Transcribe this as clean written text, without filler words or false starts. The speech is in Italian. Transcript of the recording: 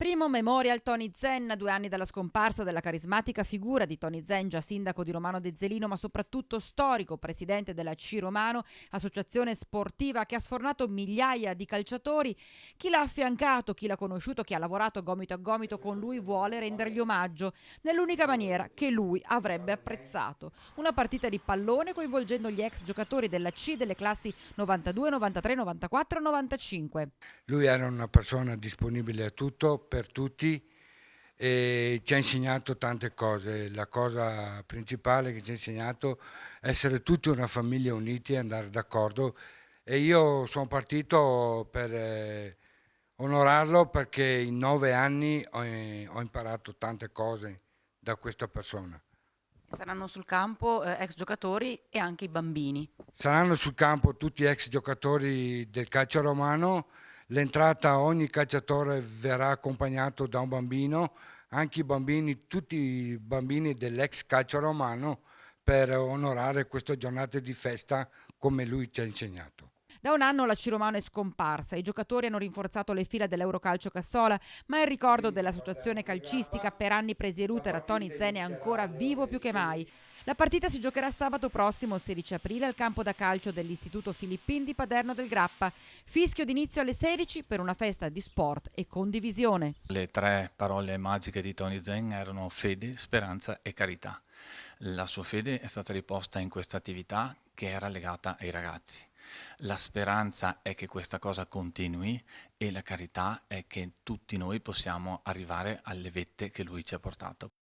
Primo memorial Tony Zen, 2 anni dalla scomparsa della carismatica figura di Tony Zen, già sindaco di Romano Dezzelino, ma soprattutto storico presidente della C Romano, associazione sportiva che ha sfornato migliaia di calciatori. Chi l'ha affiancato, chi l'ha conosciuto, chi ha lavorato gomito a gomito con lui vuole rendergli omaggio nell'unica maniera che lui avrebbe apprezzato. Una partita di pallone coinvolgendo gli ex giocatori della C delle classi 92, 93, 94, 95. Lui era una persona disponibile a tutto, per tutti, e ci ha insegnato tante cose. La cosa principale che ci ha insegnato è essere tutti una famiglia uniti e andare d'accordo. E io sono partito per onorarlo perché in 9 anni ho imparato tante cose da questa persona. Saranno sul campo ex giocatori e anche i bambini. Saranno sul campo tutti ex giocatori del calcio romano. L'entrata, ogni calciatore verrà accompagnato da un bambino, anche i bambini, tutti i bambini dell'ex calcio romano, per onorare queste giornate di festa come lui ci ha insegnato. Da 1 anno la Ciromano è scomparsa, i giocatori hanno rinforzato le fila dell'Eurocalcio Cassola, ma il ricordo dell'associazione calcistica per anni presieduta da Tony Zen è ancora vivo più che mai. La partita si giocherà sabato prossimo, 16 aprile, al campo da calcio dell'Istituto Filippin di Paderno del Grappa. Fischio d'inizio alle 16 per una festa di sport e condivisione. Le 3 parole magiche di Tony Zen erano fede, speranza e carità. La sua fede è stata riposta in questa attività che era legata ai ragazzi. La speranza è che questa cosa continui e la carità è che tutti noi possiamo arrivare alle vette che lui ci ha portato.